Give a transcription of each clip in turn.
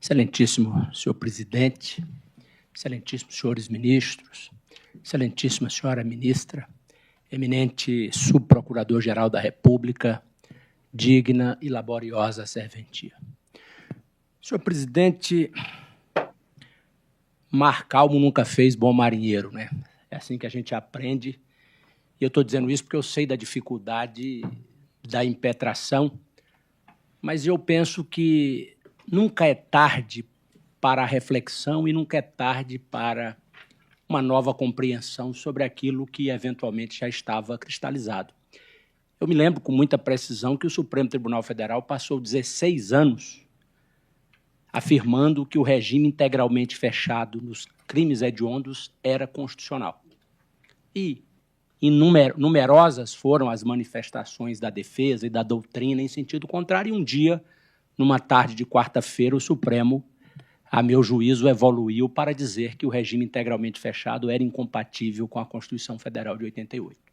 Excelentíssimo senhor presidente, excelentíssimos senhores ministros, excelentíssima senhora ministra, eminente subprocurador-geral da República, digna e laboriosa serventia. Senhor presidente, mar calmo nunca fez bom marinheiro, né? É assim que a gente aprende. E eu estou dizendo isso porque eu sei da dificuldade da impetração, mas eu penso que nunca é tarde para a reflexão e nunca é tarde para uma nova compreensão sobre aquilo que eventualmente já estava cristalizado. Eu me lembro com muita precisão que o Supremo Tribunal Federal passou 16 anos afirmando que o regime integralmente fechado nos crimes hediondos era constitucional. E numerosas foram as manifestações da defesa e da doutrina em sentido contrário, e um dia, numa tarde de quarta-feira, o Supremo, a meu juízo, evoluiu para dizer que o regime integralmente fechado era incompatível com a Constituição Federal de 88.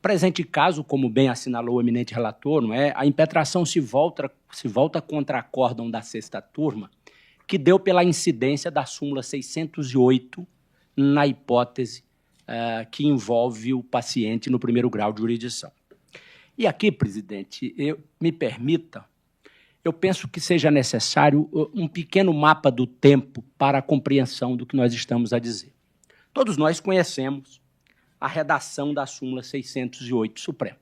Presente caso, como bem assinalou o eminente relator, não é? A impetração se volta contra acórdão da sexta turma, que deu pela incidência da súmula 608 na hipótese que envolve o paciente no primeiro grau de jurisdição. E aqui, presidente, me permita, eu penso que seja necessário um pequeno mapa do tempo para a compreensão do que nós estamos a dizer. Todos nós conhecemos a redação da súmula 608 Supremo.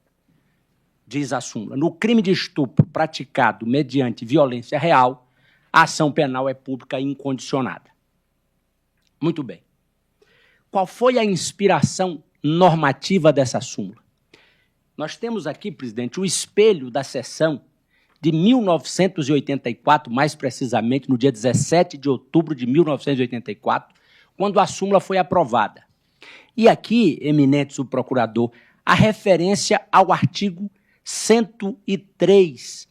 Diz a súmula: no crime de estupro praticado mediante violência real, a ação penal é pública e incondicionada. Muito bem. Qual foi a inspiração normativa dessa súmula? Nós temos aqui, presidente, o espelho da sessão de 1984, mais precisamente no dia 17 de outubro de 1984, quando a súmula foi aprovada. E aqui, eminente subprocurador, a referência ao artigo 103,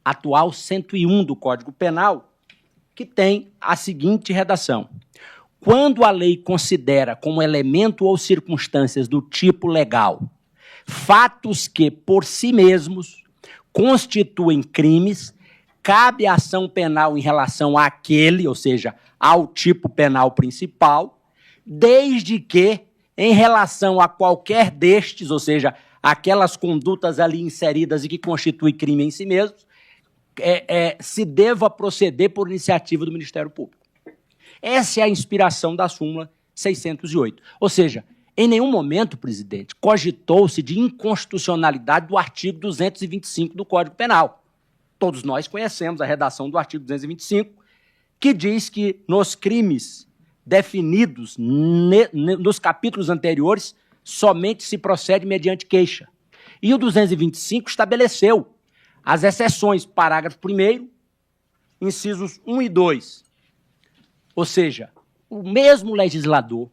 atual 101 do Código Penal, que tem a seguinte redação: quando a lei considera como elemento ou circunstâncias do tipo legal fatos que, por si mesmos, constituem crimes, cabe a ação penal em relação àquele, ou seja, ao tipo penal principal, desde que, em relação a qualquer destes, ou seja, aquelas condutas ali inseridas e que constituem crime em si mesmos, se deva proceder por iniciativa do Ministério Público. Essa é a inspiração da súmula 608. Ou seja, em nenhum momento, presidente, cogitou-se de inconstitucionalidade do artigo 225 do Código Penal. Todos nós conhecemos a redação do artigo 225, que diz que nos crimes definidos nos capítulos anteriores, somente se procede mediante queixa. E o 225 estabeleceu as exceções, parágrafo 1º, incisos 1 e 2. Ou seja, o mesmo legislador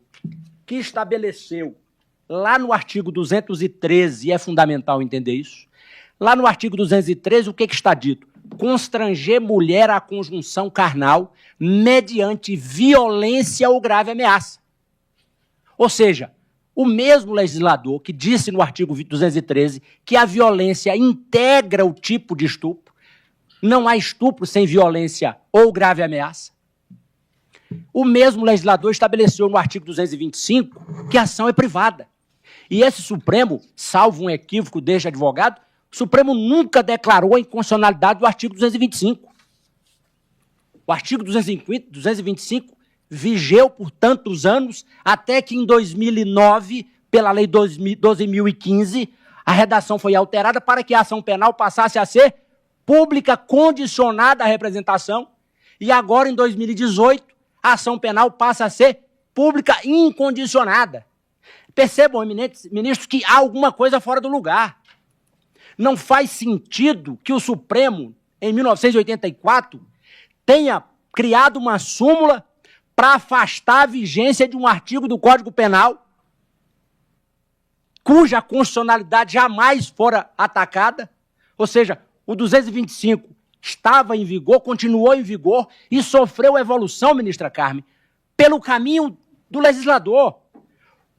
que estabeleceu lá no artigo 213, e é fundamental entender isso, lá no artigo 213, o que está dito? Constranger mulher à conjunção carnal mediante violência ou grave ameaça. Ou seja, o mesmo legislador que disse no artigo 213 que a violência integra o tipo de estupro, não há estupro sem violência ou grave ameaça. O mesmo legislador estabeleceu no artigo 225 que a ação é privada. E esse Supremo, salvo um equívoco deste advogado, o Supremo nunca declarou a inconstitucionalidade do artigo 225. O artigo 225 vigeu por tantos anos, até que em 2009, pela Lei 12.015, a redação foi alterada para que a ação penal passasse a ser pública condicionada à representação, e agora, em 2018, a ação penal passa a ser pública incondicionada. Percebam, eminentes ministros, que há alguma coisa fora do lugar. Não faz sentido que o Supremo, em 1984, tenha criado uma súmula para afastar a vigência de um artigo do Código Penal, cuja constitucionalidade jamais fora atacada. Ou seja, o 225 estava em vigor, continuou em vigor e sofreu evolução, ministra Carmen, pelo caminho do legislador.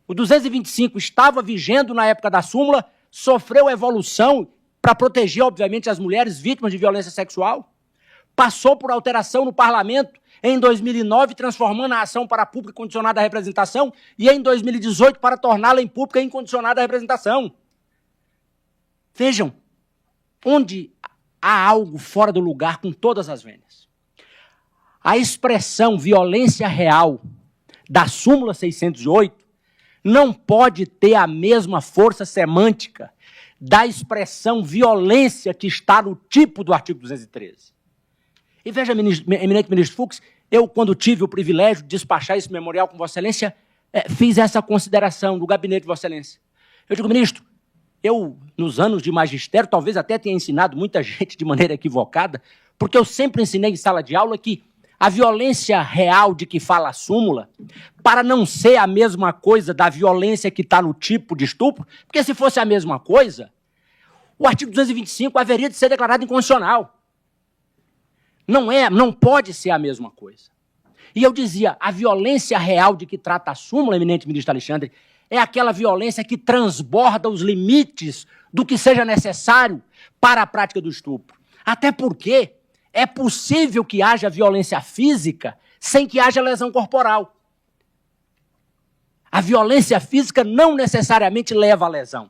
O 225 estava vigendo na época da súmula, sofreu evolução para proteger, obviamente, as mulheres vítimas de violência sexual. passou por alteração no parlamento em 2009, transformando a ação para pública condicionada à representação, e em 2018 para torná-la em pública incondicionada à representação. Vejam, onde há algo fora do lugar com todas as vênias. A expressão violência real da súmula 608 não pode ter a mesma força semântica da expressão violência que está no tipo do artigo 213. E veja, eminente ministro Fux, eu, quando tive o privilégio de despachar esse memorial com Vossa Excelência, fiz essa consideração do gabinete de Vossa Excelência. Eu digo, ministro, eu, nos anos de magistério, talvez até tenha ensinado muita gente de maneira equivocada, porque eu sempre ensinei em sala de aula que a violência real de que fala a súmula, para não ser a mesma coisa da violência que está no tipo de estupro, porque se fosse a mesma coisa, o artigo 225 haveria de ser declarado inconstitucional. Não pode ser a mesma coisa. E eu dizia, a violência real de que trata a súmula, eminente ministro Alexandre, é aquela violência que transborda os limites do que seja necessário para a prática do estupro. Até porque é possível que haja violência física sem que haja lesão corporal. A violência física não necessariamente leva à lesão.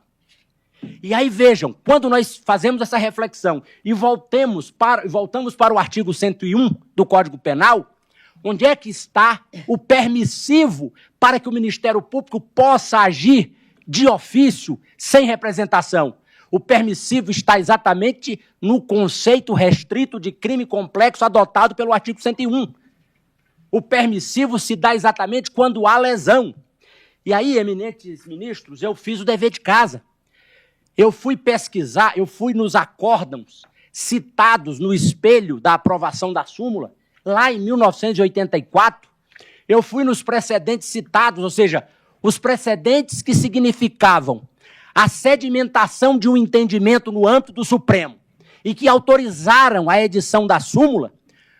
E aí vejam, quando nós fazemos essa reflexão e voltamos para o artigo 101 do Código Penal, onde é que está o permissivo para que o Ministério Público possa agir de ofício sem representação? O permissivo está exatamente no conceito restrito de crime complexo adotado pelo artigo 101. O permissivo se dá exatamente quando há lesão. E aí, eminentes ministros, eu fiz o dever de casa. Eu fui pesquisar, eu fui nos acórdãos citados no espelho da aprovação da súmula, lá em 1984, eu fui nos precedentes citados, ou seja, os precedentes que significavam a sedimentação de um entendimento no âmbito do Supremo e que autorizaram a edição da súmula,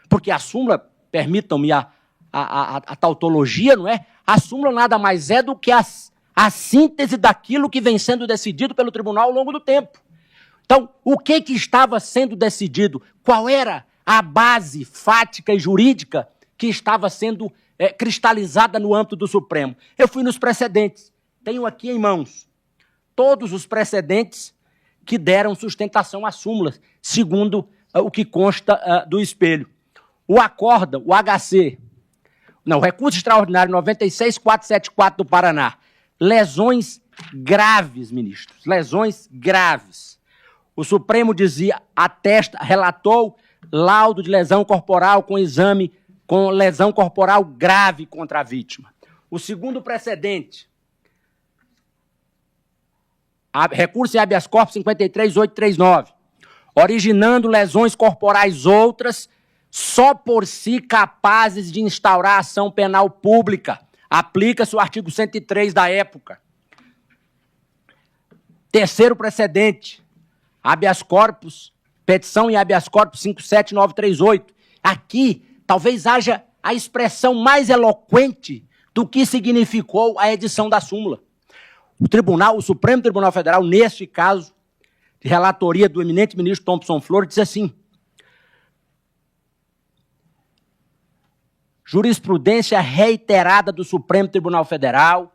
porque a súmula, permitam-me a tautologia, não é? A súmula nada mais é do que a síntese daquilo que vem sendo decidido pelo tribunal ao longo do tempo. Então, o que estava sendo decidido? Qual era a base fática e jurídica que estava sendo cristalizada no âmbito do Supremo? Eu fui nos precedentes. Tenho aqui em mãos todos os precedentes que deram sustentação às súmulas, segundo o que consta do espelho. O acórdão, o HC, não, o recurso extraordinário 96474 do Paraná, lesões graves, ministros, lesões graves. O Supremo dizia, relatou laudo de lesão corporal com exame com lesão corporal grave contra a vítima. O segundo precedente, recurso em habeas corpus 53839, originando lesões corporais outras, só por si capazes de instaurar ação penal pública. Aplica-se o artigo 103 da época. Terceiro precedente, habeas corpus, petição em habeas corpus 57938. Aqui, talvez haja a expressão mais eloquente do que significou a edição da súmula. O Supremo Tribunal Federal, neste caso, de relatoria do eminente ministro Thompson Flores, diz assim: jurisprudência reiterada do Supremo Tribunal Federal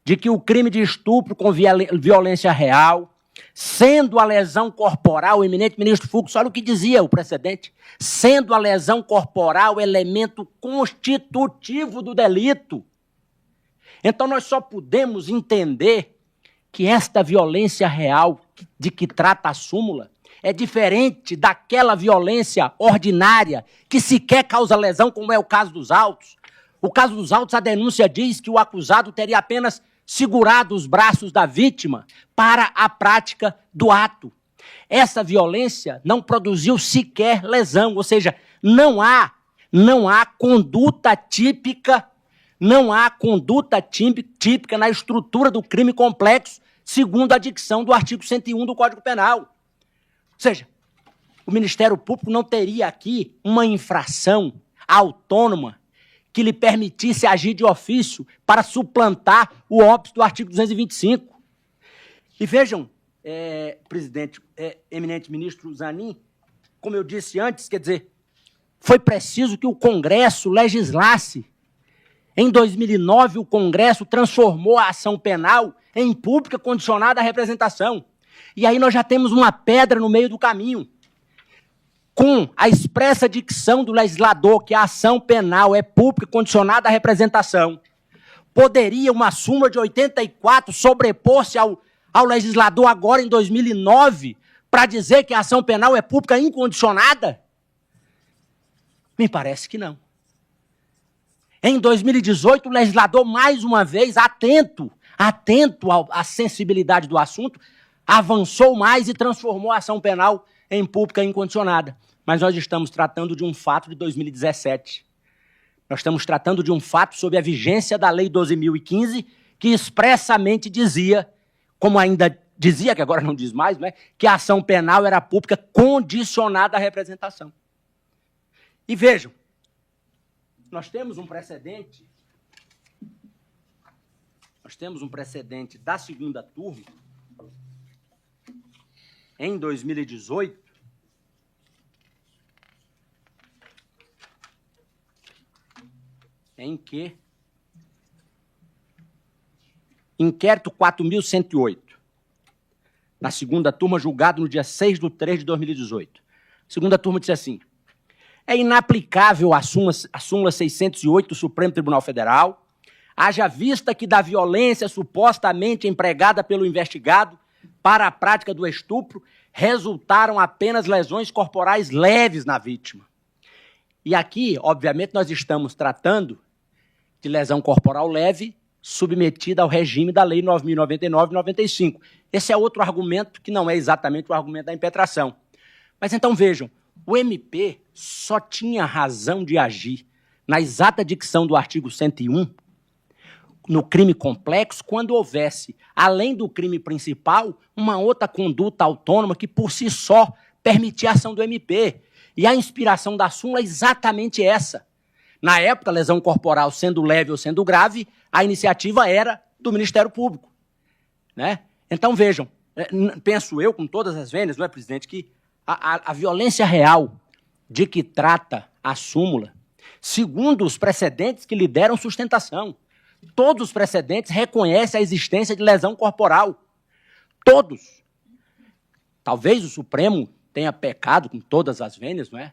de que o crime de estupro com violência real, sendo a lesão corporal, o eminente ministro Fux, olha o que dizia o precedente, sendo a lesão corporal elemento constitutivo do delito. Então nós só podemos entender que esta violência real de que trata a súmula é diferente daquela violência ordinária que sequer causa lesão, como é o caso dos autos. O caso dos autos, a denúncia diz que o acusado teria apenas segurado os braços da vítima para a prática do ato. Essa violência não produziu sequer lesão, ou seja, não há conduta típica, típica na estrutura do crime complexo, segundo a dicção do artigo 101 do Código Penal. Ou seja, o Ministério Público não teria aqui uma infração autônoma que lhe permitisse agir de ofício para suplantar o óbice do artigo 225. E vejam, presidente, eminente ministro Zanin, como eu disse antes, quer dizer, foi preciso que o Congresso legislasse. Em 2009, o Congresso transformou a ação penal em pública condicionada à representação. E aí nós já temos uma pedra no meio do caminho. Com a expressa dicção do legislador que a ação penal é pública condicionada à representação, poderia uma súmula de 84 sobrepor-se ao legislador agora em 2009 para dizer que a ação penal é pública incondicionada? Me parece que não. Em 2018, o legislador, mais uma vez, atento à sensibilidade do assunto, avançou mais e transformou a ação penal em pública incondicionada. Mas nós estamos tratando de um fato de 2017. Nós estamos tratando de um fato sob a vigência da Lei 12.015, que expressamente dizia, como ainda dizia, que agora não diz mais, né, que a ação penal era pública condicionada à representação. E vejam, nós temos um precedente da segunda turma, em 2018, em que inquérito 4.108, na segunda turma, julgado no dia 6/3/2018. A segunda turma disse assim: é inaplicável a súmula 608 do Supremo Tribunal Federal, haja vista que da violência supostamente empregada pelo investigado para a prática do estupro resultaram apenas lesões corporais leves na vítima. E aqui, obviamente, nós estamos tratando de lesão corporal leve submetida ao regime da Lei 9.099 e 95. Esse é outro argumento que não é exatamente o argumento da impetração. Mas então vejam, o MP só tinha razão de agir na exata dicção do artigo 101, no crime complexo, quando houvesse, além do crime principal, uma outra conduta autônoma que, por si só, permitia a ação do MP. E a inspiração da súmula é exatamente essa. Na época, a lesão corporal sendo leve ou sendo grave, a iniciativa era do Ministério Público, né? Então, vejam, penso eu, com todas as vênias, não é, presidente, que a violência real de que trata a súmula, segundo os precedentes que lhe deram sustentação, todos os precedentes reconhecem a existência de lesão corporal. Todos. Talvez o Supremo tenha pecado com todas as vênias, não é?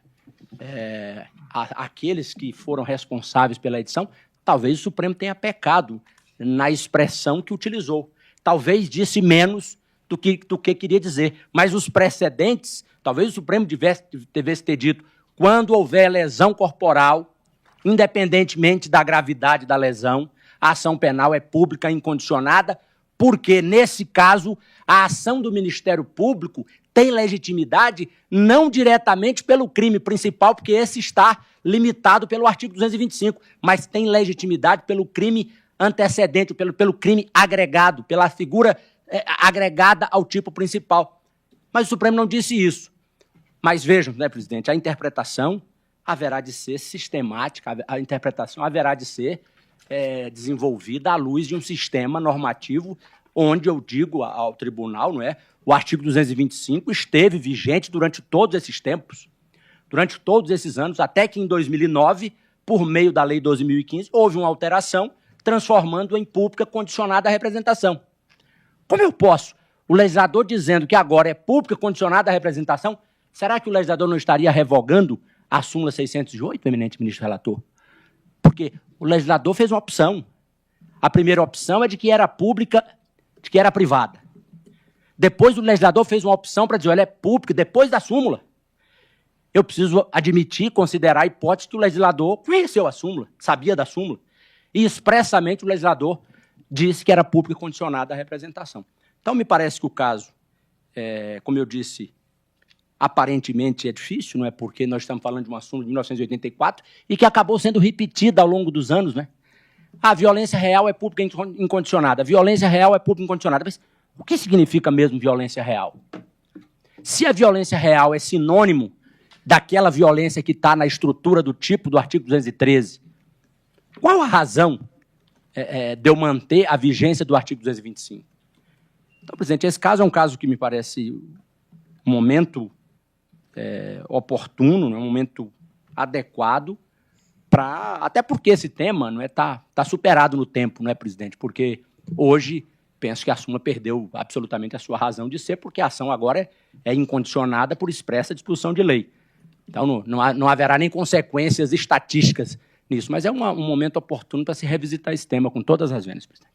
Aqueles que foram responsáveis pela edição, talvez o Supremo tenha pecado na expressão que utilizou. Talvez disse menos do que queria dizer. Mas os precedentes, talvez o Supremo devesse ter dito, quando houver lesão corporal, independentemente da gravidade da lesão, a ação penal é pública incondicionada, porque, nesse caso, a ação do Ministério Público tem legitimidade não diretamente pelo crime principal, porque esse está limitado pelo artigo 225, mas tem legitimidade pelo crime antecedente, pelo crime agregado, pela figura agregada ao tipo principal. Mas o Supremo não disse isso. Mas vejam, né, presidente, a interpretação haverá de ser sistemática, a interpretação haverá de ser desenvolvida à luz de um sistema normativo onde eu digo ao tribunal, não é? O artigo 225 esteve vigente durante todos esses tempos, durante todos esses anos, até que em 2009, por meio da Lei 12.015, houve uma alteração transformando em pública condicionada à representação. Como eu posso? O legislador dizendo que agora é pública condicionada à representação, será que o legislador não estaria revogando a súmula 608, eminente ministro relator? Porque o legislador fez uma opção. A primeira opção é de que era pública, de que era privada. Depois o legislador fez uma opção para dizer, olha, é pública, depois da súmula. Eu preciso admitir, considerar a hipótese que o legislador conheceu a súmula, sabia da súmula, e expressamente o legislador disse que era pública condicionada à representação. Então, me parece que o caso, como eu disse, aparentemente é difícil, não é? Porque nós estamos falando de uma súmula de 1984 e que acabou sendo repetida ao longo dos anos, né? A violência real é pública incondicionada. A violência real é pública incondicionada. Mas o que significa mesmo violência real? Se a violência real é sinônimo daquela violência que está na estrutura do tipo do artigo 213, qual a razão de eu manter a vigência do artigo 225? Então, presidente, esse caso é um caso que me parece um momento oportuno, um momento adequado para... Até porque esse tema não tá superado no tempo, não é, presidente? Porque hoje penso que a súmula perdeu absolutamente a sua razão de ser, porque a ação agora é incondicionada por expressa disposição de lei. Então, não haverá nem consequências estatísticas nisso, mas é um momento oportuno para se revisitar esse tema com todas as vezes, presidente.